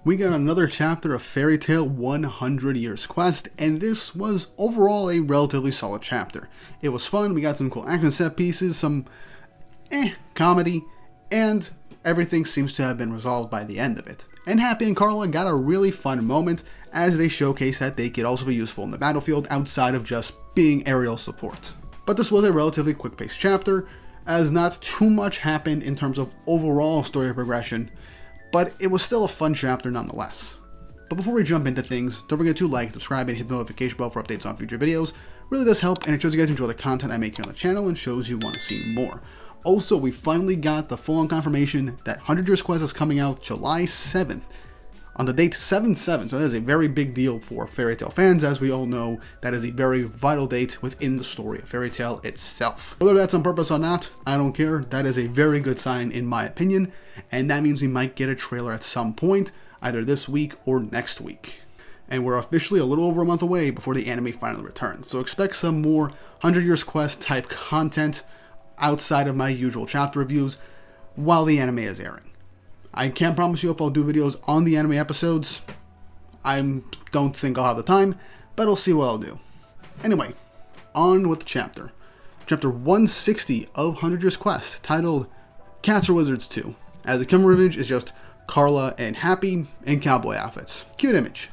We got another chapter of Fairy Tail 100 Years Quest, and this was overall a relatively solid chapter. It was fun, we got some cool action set pieces, some comedy, and everything seems to have been resolved by the end of it. And Happy and Carla got a really fun moment as they showcase that they could also be useful in the battlefield outside of just being aerial support. But this was a relatively quick-paced chapter, as not too much happened in terms of overall story progression, but it was still a fun chapter nonetheless. But before we jump into things, don't forget to like, subscribe, and hit the notification bell for updates on future videos. It really does help, and it shows you guys enjoy the content I make here on the channel and shows you want to see more. Also, we finally got the full-on confirmation that 100 Years Quest is coming out July 7th, on the date 7/7, so that is a very big deal for Fairy Tail fans. As we all know, that is a very vital date within the story of Fairy Tail itself. Whether that's on purpose or not, I don't care. That is a very good sign in my opinion, and that means we might get a trailer at some point, either this week or next week. And we're officially a little over a month away before the anime finally returns, so expect some more 100 Years Quest type content outside of my usual chapter reviews while the anime is airing. I can't promise you if I'll do videos on the anime episodes. I don't think I'll have the time, but I'll see what I'll do. Anyway, on with the chapter. Chapter 160 of 100 Years Quest, titled Cats or Wizards 2, as the cover image is just Carla and Happy in cowboy outfits. Cute image.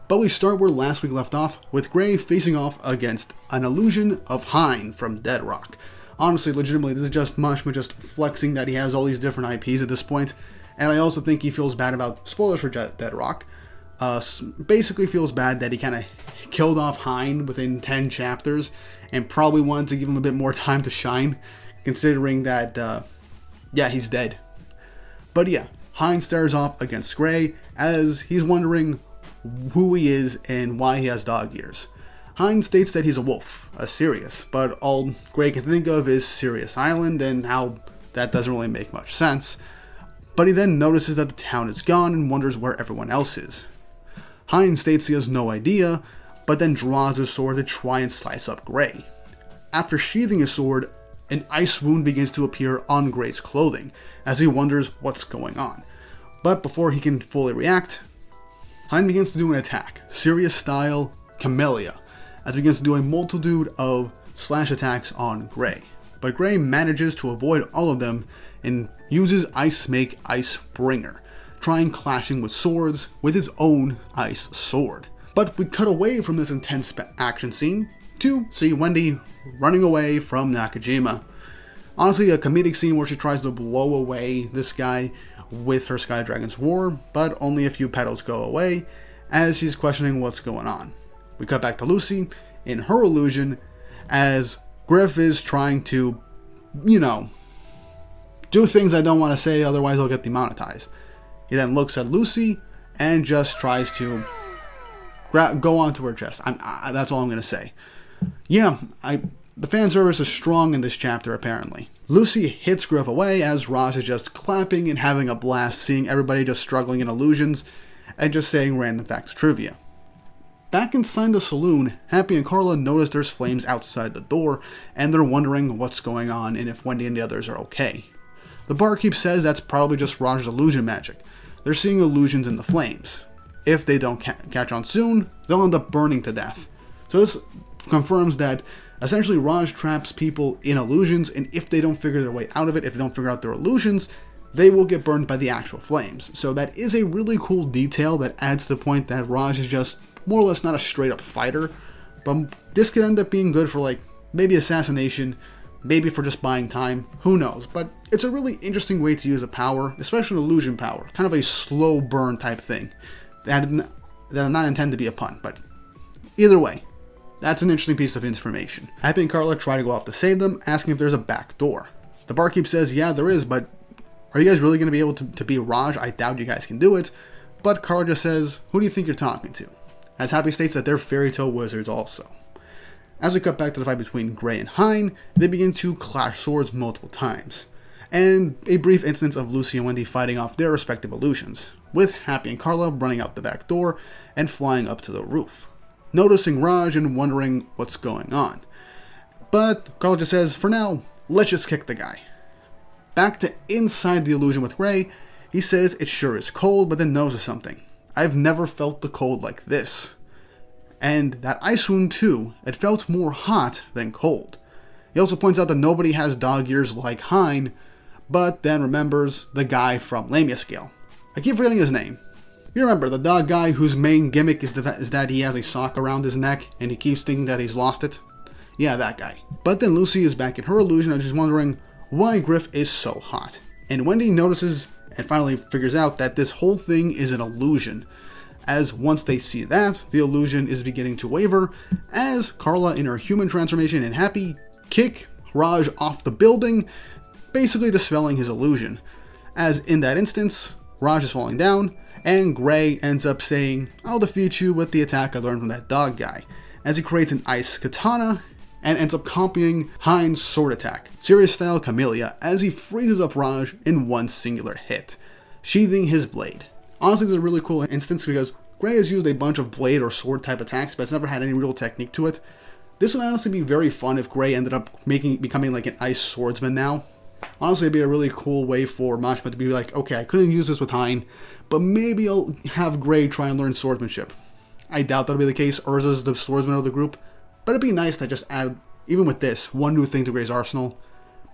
But we start where last week left off, with Gray facing off against an illusion of Hein from Dead Rock. Honestly, legitimately, this is just Mashima just flexing that he has all these different IPs at this point. And I also think he feels bad about, spoilers for Dead Rock, basically feels bad that he kind of killed off Hein within 10 chapters and probably wanted to give him a bit more time to shine, considering that, yeah, he's dead. But yeah, Hein stares off against Gray as he's wondering who he is and why he has dog ears. Hein states that he's a wolf, a Sirius, but all Gray can think of is Sirius Island and how that doesn't really make much sense. But he then notices that the town is gone and wonders where everyone else is. Hein states he has no idea, but then draws his sword to try and slice up Gray. After sheathing his sword, an ice wound begins to appear on Gray's clothing, as he wonders what's going on. But before he can fully react, Hein begins to do an attack, Sirius style Camellia, as he begins to do a multitude of slash attacks on Gray. But Gray manages to avoid all of them and uses Ice Make Ice Bringer, trying clashing with swords with his own ice sword. But we cut away from this intense action scene to see Wendy running away from Nakajima. Honestly, a comedic scene where she tries to blow away this guy with her Sky Dragon's Roar, but only a few petals go away as she's questioning what's going on. We cut back to Lucy in her illusion as Griff is trying to, do things I don't want to say, otherwise I'll get demonetized. He then looks at Lucy and just tries to go onto her chest. That's all I'm going to say. Yeah, the fan service is strong in this chapter apparently. Lucy hits Griff away as Raj is just clapping and having a blast seeing everybody just struggling in illusions and just saying random facts trivia. Back inside the saloon, Happy and Carla notice there's flames outside the door, and they're wondering what's going on and if Wendy and the others are okay. The barkeep says that's probably just Raj's illusion magic. They're seeing illusions in the flames. If they don't catch on soon, they'll end up burning to death. So this confirms that essentially Raj traps people in illusions, and if they don't figure their way out of it, if they don't figure out their illusions, they will get burned by the actual flames. So that is a really cool detail that adds to the point that Raj is just more or less not a straight up fighter, but this could end up being good for maybe assassination, maybe for just buying time, who knows. But it's a really interesting way to use a power, especially an illusion power, kind of a slow burn type thing. That did not intend to be a pun, but either way, that's an interesting piece of information. Happy and Carla try to go off to save them, asking if there's a back door. The barkeep says, yeah, there is, but are you guys really going to be able to beat Raj? I doubt you guys can do it. But Carla just says, who do you think you're talking to? As Happy states that they're Fairy Tail wizards also. As we cut back to the fight between Gray and Hein, they begin to clash swords multiple times, and a brief instance of Lucy and Wendy fighting off their respective illusions, with Happy and Carla running out the back door and flying up to the roof, noticing Raj and wondering what's going on. But Carla just says, for now, let's just kick the guy. Back to inside the illusion with Gray, he says it sure is cold, but then notices something. I've never felt the cold like this. And that ice wound too, it felt more hot than cold. He also points out that nobody has dog ears like Hein, but then remembers the guy from Lamia Scale. I keep forgetting his name. You remember, the dog guy whose main gimmick is that he has a sock around his neck and he keeps thinking that he's lost it? Yeah, that guy. But then Lucy is back in her illusion and she's wondering why Griff is so hot. And Wendy notices and finally figures out that this whole thing is an illusion. As once they see that, the illusion is beginning to waver, as Carla in her human transformation and Happy kick Raj off the building, basically dispelling his illusion. As in that instance, Raj is falling down, and Gray ends up saying, "I'll defeat you with the attack I learned from that dog guy," as he creates an ice katana and ends up copying Hein's sword attack, Sirius style Camellia, as he freezes up Raj in one singular hit, sheathing his blade. Honestly, this is a really cool instance because Gray has used a bunch of blade or sword type attacks, but it's never had any real technique to it. This would honestly be very fun if Gray ended up becoming like an ice swordsman now. Honestly, it'd be a really cool way for Mashima to be like, okay, I couldn't use this with Hein, but maybe I'll have Gray try and learn swordsmanship. I doubt that'll be the case. Erza's the swordsman of the group, but it'd be nice to just add, even with this, one new thing to Gray's arsenal,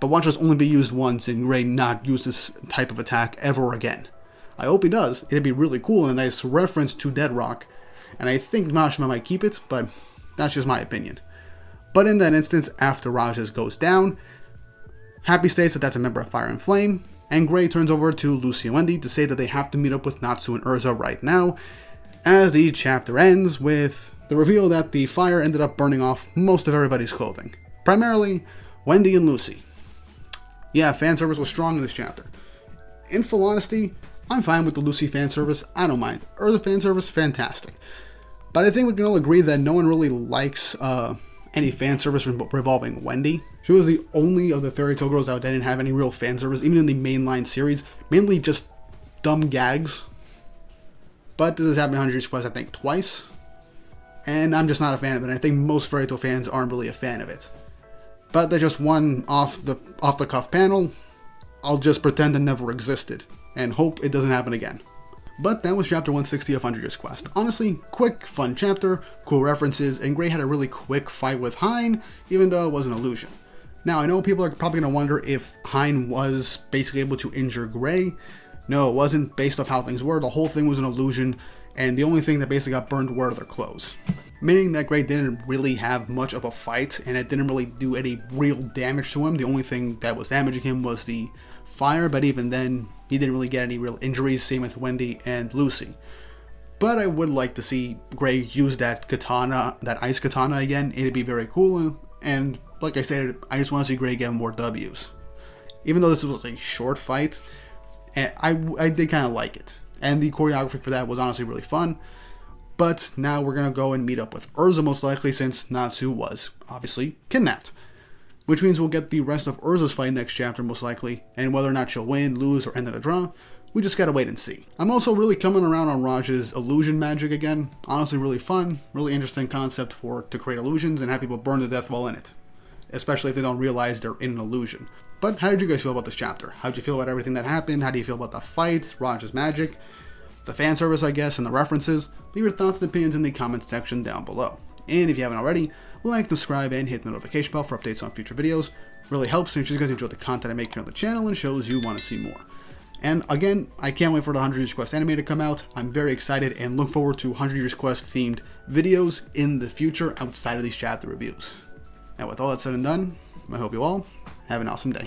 but watch us only be used once and Gray not use this type of attack ever again. I hope he does. It'd be really cool and a nice reference to Dead Rock, and I think Mashima might keep it, but that's just my opinion. But in that instance, after Rajas goes down, Happy states that that's a member of Fire and Flame, and Gray turns over to Lucy and Wendy to say that they have to meet up with Natsu and Erza right now, as the chapter ends with the reveal that the fire ended up burning off most of everybody's clothing. Primarily, Wendy and Lucy. Yeah, fan service was strong in this chapter. In full honesty, I'm fine with the Lucy fan service, I don't mind. Erza fan service, fantastic. But I think we can all agree that no one really likes any fan service revolving Wendy. She was the only of the fairy tale girls that didn't have any real fan service, even in the mainline series. Mainly just dumb gags. But this has happened in 100 Years Quest, I think, twice. And I'm just not a fan of it. I think most fairy tale fans aren't really a fan of it. But there's just one off the cuff panel. I'll just pretend it never existed and hope it doesn't happen again. But that was chapter 160 of 100 Years Quest. Honestly, quick, fun chapter, cool references, and Gray had a really quick fight with Hein, even though it was an illusion. Now, I know people are probably going to wonder if Hein was basically able to injure Gray. No, it wasn't based off how things were. The whole thing was an illusion, and the only thing that basically got burned were their clothes. Meaning that Gray didn't really have much of a fight, and it didn't really do any real damage to him. The only thing that was damaging him was the fire, but even then, he didn't really get any real injuries, same with Wendy and Lucy. But I would like to see Gray use that katana, that ice katana again. It'd be very cool, and like I said, I just want to see Gray get more W's. Even though this was a short fight, I did kind of like it. And the choreography for that was honestly really fun. But now we're going to go and meet up with Erza most likely, since Natsu was obviously kidnapped. Which means we'll get the rest of Erza's fight next chapter most likely, and whether or not she'll win, lose, or end in a draw, we just gotta wait and see. I'm also really coming around on Raj's illusion magic again. Honestly really fun, really interesting concept to create illusions and have people burn to death while in it. Especially if they don't realize they're in an illusion. But how did you guys feel about this chapter? How did you feel about everything that happened? How do you feel about the fights, Raj's magic, the fan service I guess, and the references? Leave your thoughts and opinions in the comments section down below. And if you haven't already, like, subscribe, and hit the notification bell for updates on future videos. Really helps and you guys enjoy the content I make here on the channel and shows you want to see more. And again, I can't wait for the 100 Years Quest anime to come out. I'm very excited and look forward to 100 Years Quest themed videos in the future outside of these chapter reviews. Now with all that said and done, I hope you all have an awesome day.